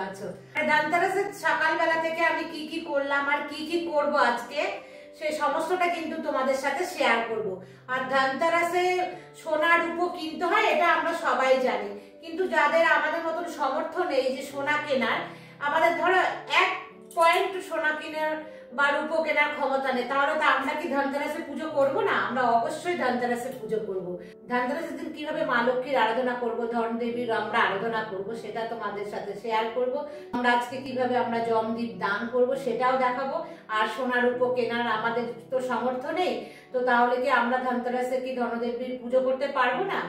আছো। ধনতেরাসের সকালবেলা থেকে আমি কি কি করলাম আর কি কি করব আজকে সেই সমস্তটা কিন্তু তোমাদের সাথে শেয়ার করব। আর ধনতেরাসে সোনা রূপো কিনতে হয় এটা আমরা সবাই জানি, কিন্তু যাদের আমাদের মতন সামর্থ্য নেই যে সোনা কেনার, আমাদের ধরো 1 পয়েন্ট সোনা কেনার বা রূপো কেনার ক্ষমতা নেই, তাহলে তো আমরা কি ধনতেরাসে পুজো করব না? আমরা অবশ্যই ধনতেরাসে পুজো করব। ধনতেরাসের দিন কিভাবে মা লক্ষ্মীর আরাধনা করব, ধন দেবীর আমরা আরাধনা করব সেটা তোমাদের সাথে শেয়ার করব। আমরা আজকে কিভাবে আমরা জমদীপ দান করব সেটাও দেখাবো। আর সোনা রূপো কেনার আমাদের তো সামর্থ্য নেই, তো তাহলে কি আমরা ধনতেরাসে কি ধনদেবীর পুজো করতে পারবো না?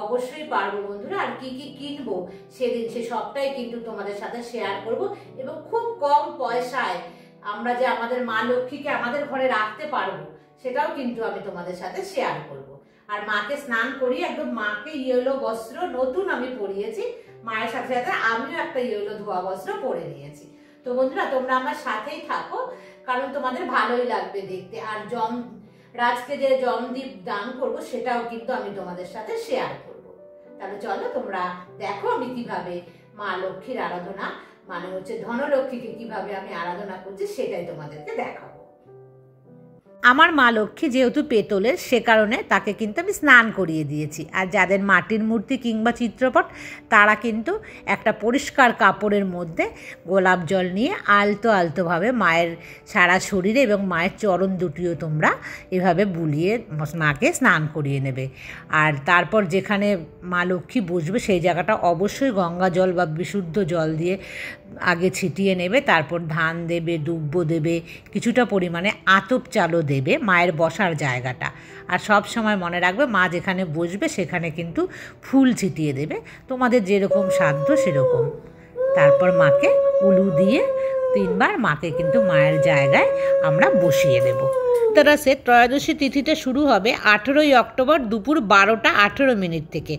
অবশ্যই পারবো বন্ধুরা। আর কি কি কিনবো সেদিন সে সবটাই কিন্তু তোমাদের সাথে শেয়ার করব। এবং খুব কম পয়সায় আমরা যে আমাদের মা লক্ষ্মীকে আমাদের ঘরে রাখতে পারবো সেটাও কিন্তু আমি তোমাদের সাথে শেয়ার করব। আর মাকে স্নান করিয়ে একদম মাকে ইয়েলো বস্ত্র নতুন আমি পরিয়েছি, মায়ের সাথে সাথে আমিও একটা ইয়েলো ধোয়া বস্ত্র পরে নিয়েছি। তো বন্ধুরা তোমরা আমার সাথেই থাকো, কারণ তোমাদের ভালোই লাগবে দেখতে। আর রাজকে যে জমদীপ দান করব সেটাও কিন্তু আমি তোমাদের সাথে শেয়ার করব। তাহলে চলো তোমরা দেখো আমি কিভাবে মা লক্ষ্মীর আরাধনা মানে হচ্ছে ধনলক্ষ্মীকে কিভাবে আমি আরাধনা করছি সেটাই তোমাদেরকে দেখাবো। আমার মা লক্ষ্মী যেহেতু পেতলের, সে কারণে তাকে কিন্তু আমি স্নান করিয়ে দিয়েছি। আর যাদের মাটির মূর্তি কিংবা চিত্রপট, তারা কিন্তু একটা পরিষ্কার কাপড়ের মধ্যে গোলাপ জল নিয়ে আলতো আলতোভাবে মায়ের সারা শরীরে এবং মায়ের চরণ দুটিও তোমরা এভাবে বুলিয়ে মাকে স্নান করিয়ে নেবে। আর তারপর যেখানে মা লক্ষ্মী বসবে সেই জায়গাটা অবশ্যই গঙ্গা জল বা বিশুদ্ধ জল দিয়ে আগে ছিটিয়ে নেবে। তারপর ধান দেবে, দুব্ব দেবে, কিছুটা পরিমাণে আতপ চালও দেবে মায়ের বসার জায়গাটা। আর সব সময় মনে রাখবে মা যেখানে বসবে সেখানে কিন্তু ফুল ছিটিয়ে দেবে, তোমাদের যেরকম সাধ্য সেরকম। তারপর মাকে উলু দিয়ে 3 বার মাকে কিন্তু মায়ের জায়গায় আমরা বসিয়ে দেব। ধনতেরাসের ত্রয়োদশী তিথিটা শুরু হবে 18ই অক্টোবর দুপুর 12টা 18 মিনিট থেকে।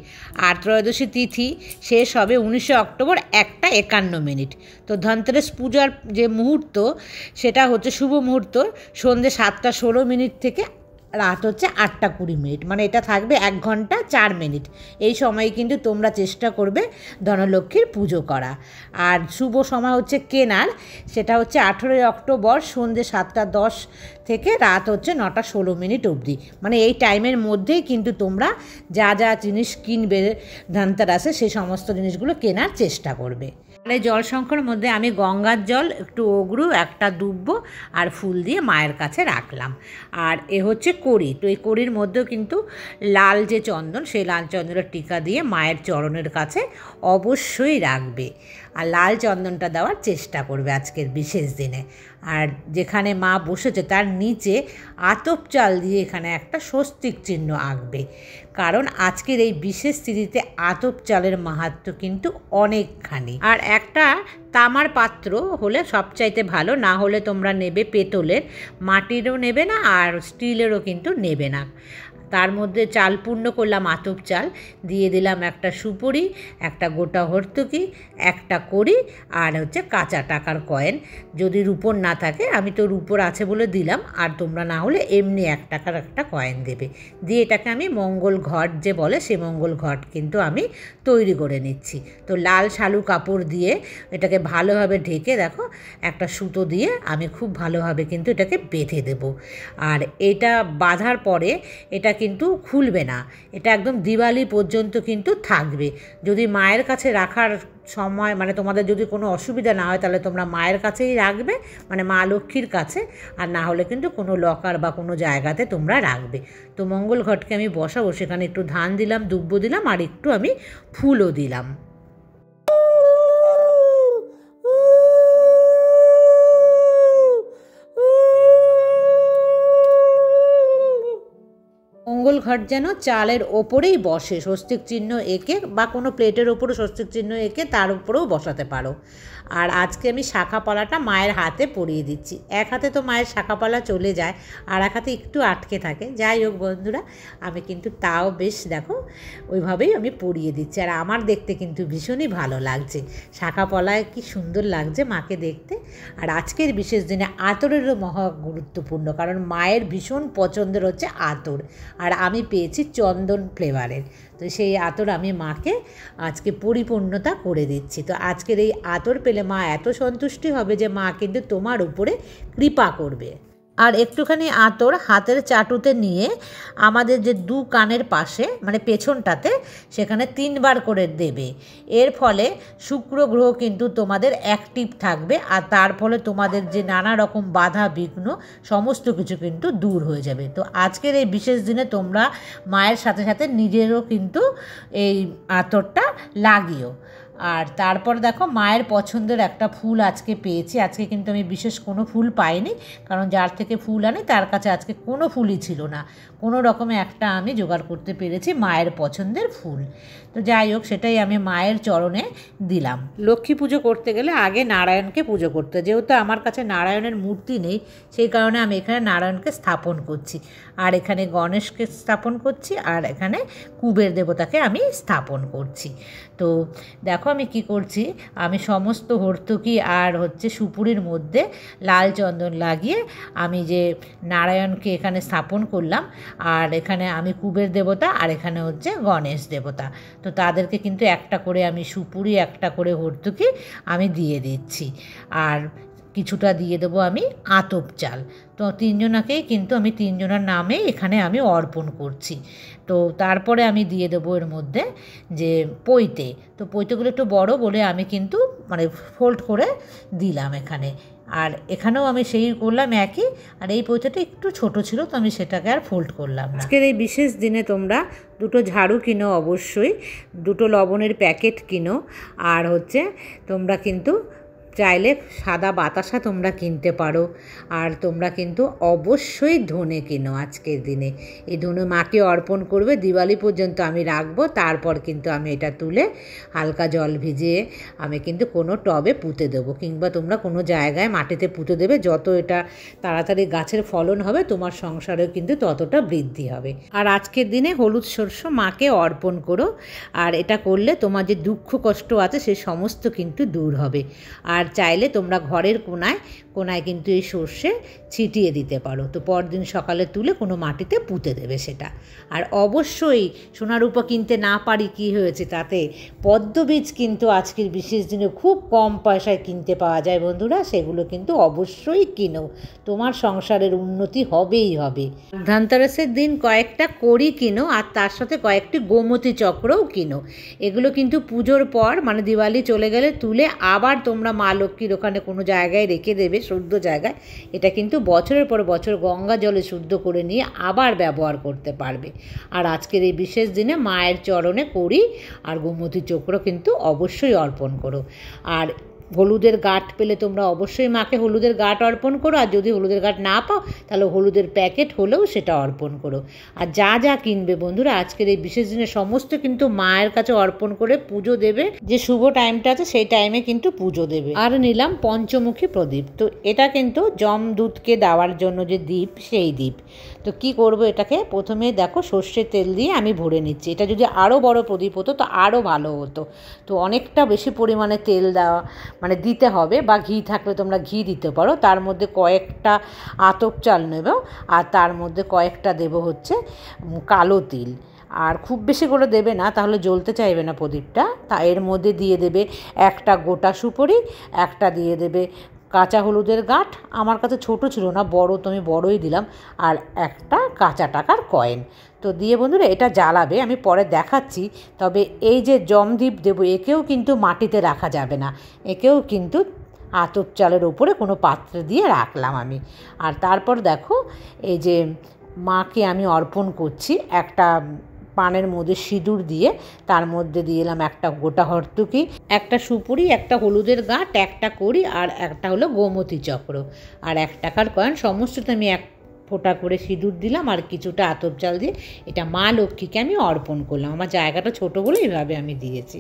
আর ত্রয়োদশী তিথি শেষ হবে 19শে অক্টোবর 1টা 51 মিনিট। তো ধনতেরাস পূজার যে মুহূর্ত সেটা হচ্ছে শুভ মুহূর্ত সন্ধ্যে 7টা 16 মিনিট থেকে রাত হচ্ছে 8টা 20 মিনিট, মানে এটা থাকবে 1 ঘন্টা 4 মিনিট। এই সময়ে কিন্তু তোমরা চেষ্টা করবে ধনলক্ষ্মীর পুজো করা। আর শুভ সময় হচ্ছে কেনার, সেটা হচ্ছে 18ই অক্টোবর সন্ধ্যে 7টা 10 থেকে রাত হচ্ছে 9টা 16 মিনিট অবধি। মানে এই টাইমের মধ্যেই কিন্তু তোমরা যা যা জিনিস কিনবে ধনতেরাসে সেই সমস্ত জিনিসগুলো কেনার চেষ্টা করবে। এই জল সংখ্যার মধ্যে আমি গঙ্গার জল, একটু অগরু, একটা দুব্ব আর ফুল দিয়ে মায়ের কাছে রাখলাম। আর এ হচ্ছে কড়ি। তো এই কড়ির মধ্যেও কিন্তু লাল যে চন্দন, সেই লাল চন্দনের টিকা দিয়ে মায়ের চরণের কাছে অবশ্যই রাখবে। আর লাল চন্দনটা দেওয়ার চেষ্টা করবে আজকের বিশেষ দিনে। আর যেখানে মা বসেছে তার নিচে আতপ চাল দিয়ে এখানে একটা স্বস্তিক চিহ্ন আঁকবে, কারণ আজকের এই বিশেষ তিথিতে আতপ চালের মাহাত্ম্য কিন্তু অনেকখানি। আর একটা তামার পাত্র হলে সবচাইতে ভালো, না হলে তোমরা নেবে পেতলের, মাটিরও নেবে না আর স্টিলেরও কিন্তু নেবে না। তার মধ্যে চাল পূর্ণ করলাম, আতপ চাল দিয়ে দিলাম, একটা সুপুরি, একটা গোটা হর্তুকি, একটা কড়ি আর হচ্ছে কাঁচা টাকার কয়েন। যদি রূপোর না থাকে, আমি তো রূপোর আছে বলে দিলাম, আর তোমরা না হলে এমনি 1 টাকার একটা কয়েন দেবে। দিয়ে এটাকে আমি মঙ্গল ঘট যে বলে সেই মঙ্গল ঘট কিন্তু আমি তৈরি করে নিচ্ছি। তো লাল শালু কাপড় দিয়ে এটাকে ভালোভাবে ঢেকে দেখো একটা সুতো দিয়ে আমি খুব ভালোভাবে কিন্তু এটাকে বেঁধে দেব। আর এটা বাঁধার পরে এটা কিন্তু খুলবে না, এটা একদম দিওয়ালি পর্যন্ত কিন্তু থাকবে। যদি মায়ের কাছে রাখার সময় মানে তোমাদের যদি কোনো অসুবিধা না হয় তাহলে তোমরা মায়ের কাছেই রাখবে, মানে মা লক্ষ্মীর কাছে। আর না হলে কিন্তু কোনো লকার বা কোনো জায়গাতে তোমরা রাখবে। তো মঙ্গল ঘটকে আমি বসাবো, সেখানে একটু ধান দিলাম, দুব্ব দিলাম আর একটু আমি ফুলও দিলাম। মঙ্গল ঘট যেন চালের ওপরেই বসে, স্বস্তিক চিহ্ন এঁকে বা কোনো প্লেটের ওপরও স্বস্তিক চিহ্ন এঁকে তার উপরেও বসাতে পারো। আর আজকে আমি শাঁখাপালাটা মায়ের হাতে পরিয়ে দিচ্ছি। এক হাতে তো মায়ের শাঁখাপালা চলে যায়, আর এক হাতে একটু আটকে থাকে। যাই হোক বন্ধুরা, আমি কিন্তু তাও বেশ দেখো ওইভাবেই আমি পরিয়ে দিচ্ছি। আর আমার দেখতে কিন্তু ভীষণই ভালো লাগছে, শাঁখাপালায় কি সুন্দর লাগছে মাকে দেখতে। আর আজকের বিশেষ দিনে আতরেরও মহা গুরুত্বপূর্ণ, কারণ মায়ের ভীষণ পছন্দের হচ্ছে আতর, আর আমি পেয়েছি চন্দন ফ্লেভারের। তো সেই আতর আমি মাকে আজকে পরিপূর্ণতা করে দিচ্ছি। তো আজকের এই আতর পেলে মা এত সন্তুষ্টি হবে যে মা কিন্তু তোমার উপরে কৃপা করবে। আর একটুখানি আতর হাতের চাটুতে নিয়ে আমাদের যে দু কানের পাশে মানে পেছনটাতে সেখানে 3 বার করে দেবে। এর ফলে শুক্র গ্রহ কিন্তু তোমাদের অ্যাক্টিভ থাকবে, আর তার ফলে তোমাদের যে নানা রকম বাধা বিঘ্ন সমস্ত কিছু কিন্তু দূর হয়ে যাবে। তো আজকের এই বিশেষ দিনে তোমরা মায়ের সাথে সাথে নিজেরও কিন্তু এই আতরটা লাগিও। আর তারপর দেখো মায়ের পছন্দের একটা ফুল আজকে পেয়েছি। আজকে কিন্তু আমি বিশেষ কোনো ফুল পাইনি, কারণ যার থেকে ফুল আনি তার কাছে আজকে কোনো ফুলই ছিল না। কোনো রকমে একটা আমি জোগাড় করতে পেরেছি মায়ের পছন্দের ফুল। তো যাই হোক, সেটাই আমি মায়ের চরণে দিলাম। লক্ষ্মী পুজো করতে গেলে আগে নারায়ণকে পুজো করতে, যেহেতু আমার কাছে নারায়ণের মূর্তি নেই সেই কারণে আমি এখানে নারায়ণকে স্থাপন করছি, আর এখানে গণেশকে স্থাপন করছি, আর এখানে কুবের দেবতাকে আমি স্থাপন করছি। তো দেখো আমি কি করছি, আমি সমস্ত হর্তুকি আর হচ্ছে সুপুরির মধ্যে লাল চন্দন লাগিয়ে আমি যে নারায়ণকে এখানে স্থাপন করলাম, আর এখানে আমি কুবের দেবতা আর এখানে হচ্ছে গণেশ দেবতা। তো তাদেরকে কিন্তু একটা করে আমি সুপুরি একটা করে হর্তুকি আমি দিয়ে দিচ্ছি, আর কিছুটা দিয়ে দেবো আমি আতপ চাল। তো 3 জনাকেই কিন্তু আমি 3 জনার নামে এখানে আমি অর্পণ করছি। তো তারপরে আমি দিয়ে দেবো এর মধ্যে যে পৈতে। তো পৈতেগুলো একটু বড় বলে আমি কিন্তু মানে ফোল্ড করে দিলাম এখানে, আর এখানেও আমি সেই করলাম একই। আর এই পৈতেটা একটু ছোট ছিল, তো আমি সেটাকে আর ফোল্ড করলাম না। আজকের এই বিশেষ দিনে তোমরা 2টো ঝাড়ু কিনো, অবশ্যই 2টো লবণের প্যাকেট কিনো, আর হচ্ছে তোমরা কিন্তু চাইলে সাদা বাতাসা তোমরা কিনতে পারো, আর তোমরা কিন্তু অবশ্যই ধনে কিনো আজকের দিনে। এই ধনে মাকে অর্পণ করবে, দিওয়ালি পর্যন্ত আমি রাখবো, তারপর কিন্তু আমি এটা তুলে হালকা জল ভিজিয়ে আমি কিন্তু কোনো টবে পুঁতে দেবো, কিংবা তোমরা কোনো জায়গায় মাটিতে পুঁতে দেবে। যত এটা তাড়াতাড়ি গাছের ফলন হবে তোমার সংসারেও কিন্তু ততটা বৃদ্ধি হবে। আর আজকের দিনে হলুদ শস্য মাকে অর্পণ করো, আর এটা করলে তোমার যে দুঃখ কষ্ট আছে সে সমস্ত কিন্তু দূর হবে। আর চাইলে তোমরা ঘরের কোনায় কোনায় কিন্তু এই সর্ষে ছিটিয়ে দিতে পারো। তো পরদিন সকালে তুলে কোনো মাটিতে পুঁতে দেবে সেটা। আর অবশ্যই সোনা রূপা কিনতে না পারি কি হয়েছে তাতে, পদ্মবীজ কিন্তু আজকের বিশেষ দিনে খুব কম পয়সায় কিনতে পাওয়া যায় বন্ধুরা, সেগুলো কিন্তু অবশ্যই কিনো, তোমার সংসারের উন্নতি হবেই হবে। ধনতেরাসের দিন কয়েকটা কড়ি কিনো, আর তার সাথে কয়েকটি গোমতী চক্রও কিনো। এগুলো কিন্তু পুজোর পর মানে দিওয়ালি চলে গেলে তুলে আবার তোমরা মা লক্ষ্মীর ওখানে কোনো জায়গায় রেখে দেবে, শুদ্ধ জায়গায়। এটা কিন্তু বছরের পর বছর গঙ্গা জলে শুদ্ধ করে নিয়ে আবার ব্যবহার করতে পারবে। আর আজকের এই বিশেষ দিনে মায়ের চরণে কড়ি আর গোমতী চক্র কিন্তু অবশ্যই অর্পণ করো। আর হলুদের গাঁট পেলে তোমরা অবশ্যই মাকে হলুদের গাঁট অর্পণ করো, আর যদি হলুদের গাঁট না পাও তাহলে হলুদের প্যাকেট হলেও সেটা অর্পণ করো। আর যা যা কিনবে বন্ধুরা আজকের এই বিশেষ দিনে সমস্ত কিন্তু মায়ের কাছে অর্পণ করে পুজো দেবে। যে শুভ টাইমটা আছে সেই টাইমে কিন্তু পুজো দেবে। আর নিলাম পঞ্চমুখী প্রদীপ, তো এটা কিন্তু যমদূতকে দেওয়ার জন্য যে দ্বীপ সেই দ্বীপ। তো কি করব, এটাকে প্রথমে দেখো সর্ষের তেল দিয়ে আমি ভরে নিচ্ছি। এটা যদি আরও বড় প্রদীপ হতো তো আরও ভালো হতো। তো অনেকটা বেশি পরিমাণে তেল দেওয়া মানে দিতে হবে, বা ঘি থাকলে তোমরা ঘি দিতে পারো। তার মধ্যে কয়েকটা আতপ চাল নেব, আর তার মধ্যে কয়েকটা দেব হচ্ছে কালো তিল। আর খুব বেশি করে দেবে না, তাহলে জ্বলতে চাইবে না প্রদীপটা। তা এর মধ্যে দিয়ে দেবে একটা গোটা সুপারি, একটা দিয়ে দেবে কাঁচা হলুদের গাঁট, আমার কাছে ছোট ছিল না বড়, তো আমি বড়ই দিলাম, আর একটা কাঁচা টাকার কয়েন। তো দিয়ে বন্ধুরা এটা জ্বালাবে, আমি পরে দেখাচ্ছি। তবে এই যে জমদ্বীপ দেবো একেও কিন্তু মাটিতে রাখা যাবে না, একেও কিন্তু আতপ চালের ওপরে কোনো পাত্রে দিয়ে রাখলাম আমি। আর তারপর দেখো এই যে মাকে আমি অর্পণ করছি একটা পানের মধ্যে সিঁদুর দিয়ে, তার মধ্যে দিয়ে এলাম একটা গোটা হর্তুকি, একটা সুপুরি, একটা হলুদের গাঁট, একটা কড়ি, আর একটা হলো গোমতী চক্র, আর 1 টাকার কয়েন। সমস্তটা আমি এক ফোঁটা করে সিঁদুর দিলাম, আর কিছুটা আতপ চাল দিয়ে এটা মা লক্ষ্মীকে আমি অর্পণ করলাম। আমার জায়গাটা ছোটো বলে এইভাবে আমি দিয়েছি।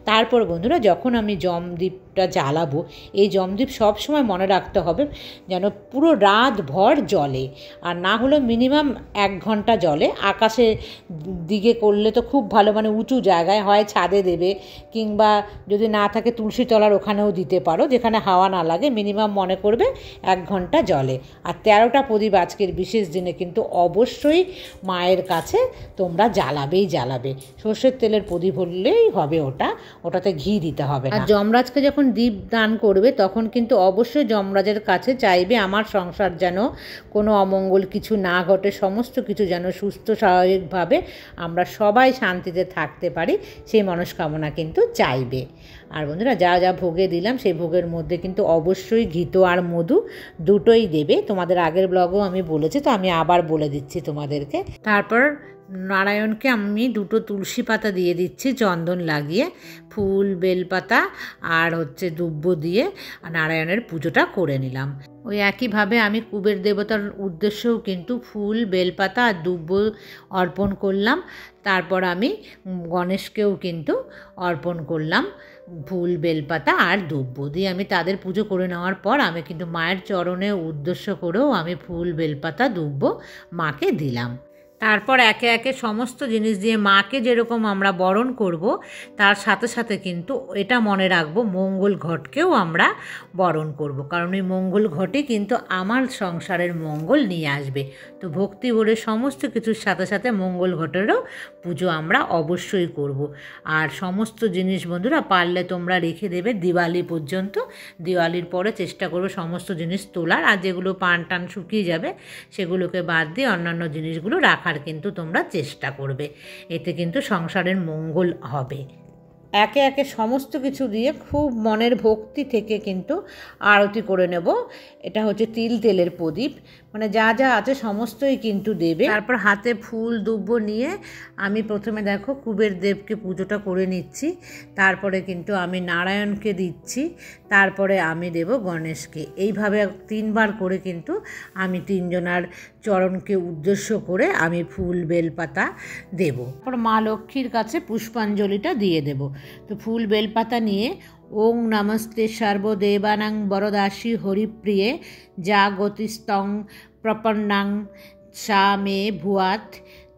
তারপর বন্ধুরা যখন আমি জমদ্বীপ জমদ্বীপটা জ্বালাবো, এই জমদ্বীপ সবসময় মনে রাখতে হবে যেন পুরো রাত ভর জ্বলে, আর না হলেও মিনিমাম 1 ঘন্টা জ্বলে। আকাশের দিকে করলে তো খুব ভালো, মানে উঁচু জায়গায় হয় ছাদে দেবে, কিংবা যদি না থাকে তুলসী তলার ওখানেও দিতে পারো, যেখানে হাওয়া না লাগে। মিনিমাম মনে করবে 1 ঘন্টা জ্বলে। আর 13টা প্রদীপ আজকের বিশেষ দিনে কিন্তু অবশ্যই মায়ের কাছে তোমরা জ্বালাবে। সর্ষের তেলের প্রদীপ হলেই হবে, ওটাতে ঘি দিতে হবে। আর যমরাজকে যখন দীপ দান করবে তখন কিন্তু অবশ্যই যমরাজের কাছে চাইবে আমার সংসার যেন কোনো অমঙ্গল কিছু না ঘটে, সমস্ত কিছু যেন সুস্থ স্বাভাবিকভাবে আমরা সবাই শান্তিতে থাকতে পারি, সেই মনস্কামনা কিন্তু চাইবে। আর বন্ধুরা, যা যা ভোগে দিলাম সেই ভোগের মধ্যে কিন্তু অবশ্যই ঘিতো আর মধু দুটোই দেবে। তোমাদের আগের ব্লগেও আমি বলেছি, তো আমি আবার বলে দিচ্ছি তোমাদেরকে। তারপর নারায়ণকে আমি 2টো তুলসী পাতা দিয়ে দিচ্ছি চন্দন লাগিয়ে, ফুল বেলপাতা আর দুব্বো দিয়ে নারায়ণের পুজোটা করে নিলাম। ওই একইভাবে আমি কুবের দেবতার উদ্দেশ্যেও কিন্তু ফুল বেলপাতা আর দুব্বো অর্পণ করলাম। তারপর আমি গণেশকেও কিন্তু অর্পণ করলাম ফুল বেলপাতা আর দুব্বো দিয়ে। আমি তাদের পুজো করে নেওয়ার পর আমি কিন্তু মায়ের চরণে উদ্দেশ্য করেও আমি ফুল বেলপাতা দুব্বো মাকে দিলাম। তারপর একে একে সমস্ত জিনিস দিয়ে মাকে যেরকম আমরা বরণ করব, তার সাথে সাথে কিন্তু এটা মনে রাখবো মঙ্গল ঘটকেও আমরা বরণ করব, কারণ এই মঙ্গল ঘটে কিন্তু আমার সংসারের মঙ্গল নিয়ে আসবে। তো ভক্তি ভরে সমস্ত কিছুর সাথে সাথে মঙ্গল ঘটেরও পুজো আমরা অবশ্যই করব। আর সমস্ত জিনিস বন্ধুরা পারলে তোমরা রেখে দেবে দিওয়ালি পর্যন্ত। দিওয়ালির পরে চেষ্টা করবে সমস্ত জিনিস তোলার, আর যেগুলো পান টান শুকিয়ে যাবে সেগুলোকে বাদ দিয়ে অন্যান্য জিনিসগুলো রাখার কিন্তু তোমরা চেষ্টা করবে, এতে কিন্তু সংসারের মঙ্গল হবে। একে একে সমস্ত কিছু দিয়ে খুব মনের ভক্তি থেকে কিন্তু আরতি করে নেব। এটা তিল তেলের প্রদীপ, মানে যা যা আছে সমস্তই কিন্তু দেবে। তারপর হাতে ফুল দুব্বো নিয়ে আমি প্রথমে দেখো কুবের দেবকে পুজোটা করে নিচ্ছি, তারপরে কিন্তু আমি নারায়ণকে দিচ্ছি, তারপরে আমি দেব গণেশকে। এইভাবে 3 বার করে কিন্তু আমি 3 জনার চরণকে উদ্দেশ্য করে আমি ফুল বেলপাতা দেব। তারপর মা লক্ষ্মীর কাছে পুষ্পাঞ্জলিটা দিয়ে দেব। তো ফুল বেলপাতা নিয়ে ওং নমস্তে সর্বদেবানাং বরদাসী হরিপ্রিয়ে জাগতিস্তং প্রপন্নাং সা মে ভুয়াত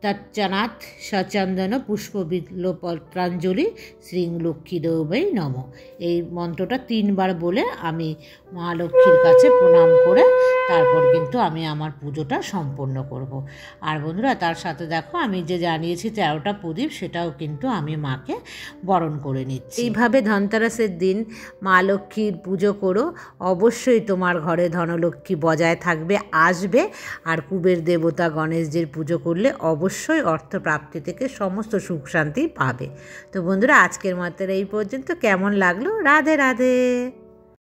তচ্চনাথ সচন্দন পুষ্পবিল্লপত্রাঞ্জলি শ্রীং লক্ষ্মী দেবৈ নম। এই মন্ত্রটা 3 বার বলে আমি মা লক্ষ্মীর কাছে প্রণাম করে তারপর কিন্তু আমি আমার পুজোটা সম্পন্ন করব। আর বন্ধুরা, তার সাথে দেখো আমি যে জানিয়েছি 13টা প্রদীপ, সেটাও কিন্তু আমি মাকে বরণ করে নিচ্ছি। এইভাবে ধনতেরাসের দিন মা লক্ষ্মীর পুজো করো, অবশ্যই তোমার ঘরে ধনলক্ষ্মী বজায় থাকবে, আসবে। আর কুবের দেবতা গণেশজির পুজো করলে অবশ্যই অর্থপ্রাপ্তি থেকে সমস্ত সুখ শান্তি পাবে। তো বন্ধুরা, আজকের মতো এই পর্যন্ত। কেমন লাগলো? রাধে রাধে।